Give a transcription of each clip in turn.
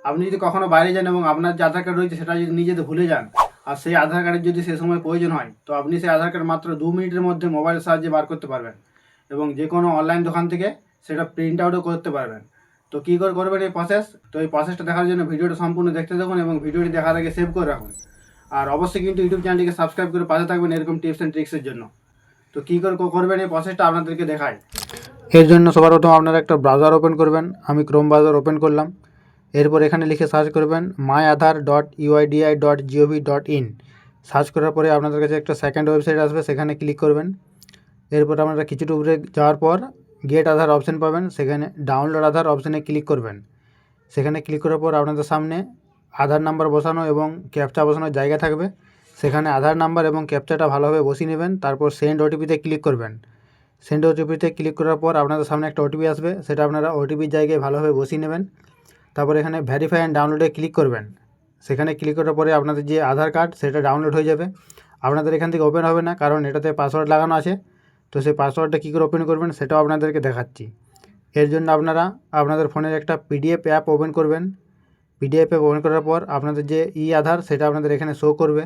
আপনি যদি কখনো বাইরে যান এবং আপনার যে আধার কার্ড রয়েছে সেটা যদি নিয়ে যেতে ভুলে যান, আর সেই আধার কার্ডের যদি সে সময় প্রয়োজন হয়, তো আপনি সেই আধার কার্ড মাত্র 2 মিনিটের মধ্যে মোবাইলের সাহায্যে বার করতে পারবেন এবং যে কোনো অনলাইন দোকান থেকে সেটা প্রিন্ট আউটও করতে পারবেন। তো কী করে করবেন এই প্রসেস? তো এই প্রসেসটা দেখার জন্য ভিডিওটা সম্পূর্ণ দেখতে থাকুন এবং ভিডিওটি দেখার আগে সেভ করে রাখুন। আর অবশ্যই কিন্তু ইউটিউব চ্যানেলটিকে সাবস্ক্রাইব করে পাশে থাকবেন এরকম টিপস অ্যান্ড ট্রিক্সের জন্য। তো কী করে করবেন এই প্রসেসটা আপনাদেরকে দেখাই। এর জন্য সবার প্রথম আপনারা একটা ব্রাউজার ওপেন করবেন। আমি ক্রোম ব্রাউজার ওপেন করলাম। এরপর এখানে লিখে সার্চ করবেন myAadhar.uidi.gov.in। সার্চ করার পরে আপনাদের কাছে একটা সেকেন্ড ওয়েবসাইট আসবে, সেখানে ক্লিক করবেন। এরপর আপনারা কিছুটা উপরে যাওয়ার পর গেট আধার অপশন পাবেন, সেখানে ডাউনলোড আধার অপশানে ক্লিক করবেন। সেখানে ক্লিক করার পর আপনাদের সামনে আধার নাম্বার বসানো এবং ক্যাপচা বসানোর জায়গা থাকবে। সেখানে আধার নাম্বার এবং ক্যাপচাটা ভালোভাবে বসিয়ে নেবেন। তারপর সেন্ড ওটিপিতে ক্লিক করবেন। সেন্ড ওটিপিতে ক্লিক করার পর আপনাদের সামনে একটা ওটিপি আসবে, সেটা আপনারা ওটিপির জায়গায় ভালোভাবে বসিয়ে নেবেন। তারপর এখানে ভেরিফাই অ্যান্ড ডাউনলোডে ক্লিক করবেন। সেখানে ক্লিক করার পরে আপনাদের যে আধার কার্ড সেটা ডাউনলোড হয়ে যাবে। আপনাদের এখান থেকে ওপেন হবে না, কারণ এটাতে পাসওয়ার্ড লাগানো আছে। তো সেই পাসওয়ার্ডটা কী করে ওপেন করবেন সেটাও আপনাদেরকে দেখাচ্ছি। এর জন্য আপনারা আপনাদের ফোনের একটা পিডিএফ অ্যাপ ওপেন করবেন। পিডিএফ অ্যাপ ওপেন করার পর আপনাদের যে আধার সেটা আপনাদের এখানে শো করবে।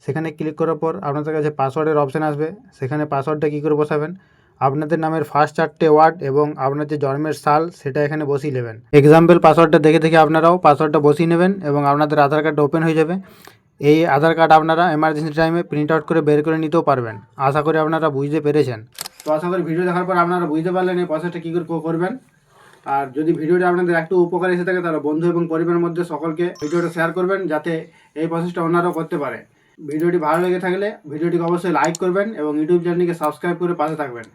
সেখানে ক্লিক করার পর আপনাদের কাছে পাসওয়ার্ডের অপশান আসবে। সেখানে পাসওয়ার্ডটা কী করে বসাবেন, আপনাদের নামের ফার্স্ট 4টে ওয়ার্ড এবং আপনার যে জন্মের সাল সেটা এখানে বসিয়ে নেবেন। এক্সাম্পল পাসওয়ার্ডটা দেখে দেখে আপনারাও পাসওয়ার্ডটা বসিয়ে নেবেন এবং আপনাদের আধার কার্ডটা ওপেন হয়ে যাবে। এই আধার কার্ড আপনারা এমার্জেন্সি টাইমে প্রিন্ট আউট করে বের করে নিতেও পারবেন। আশা করি আপনারা বুঝতে পেরেছেন। তো আশা করি ভিডিও দেখার পর আপনারা বুঝতে পারলেন এই প্রসেসটা কী করে করবেন। আর যদি ভিডিওটা আপনাদের একটু উপকার এসে থাকে তাহলে বন্ধু এবং পরিবারের মধ্যে সকলকে ভিডিওটা শেয়ার করবেন, যাতে এই প্রসেসটা অন্যরাও করতে পারে। ভিডিওটি ভালো লেগে থাকলে ভিডিওটিকে অবশ্যই লাইক করবেন এবং ইউটিউব চ্যানেলটিকে সাবস্ক্রাইব করে পাশে থাকবেন।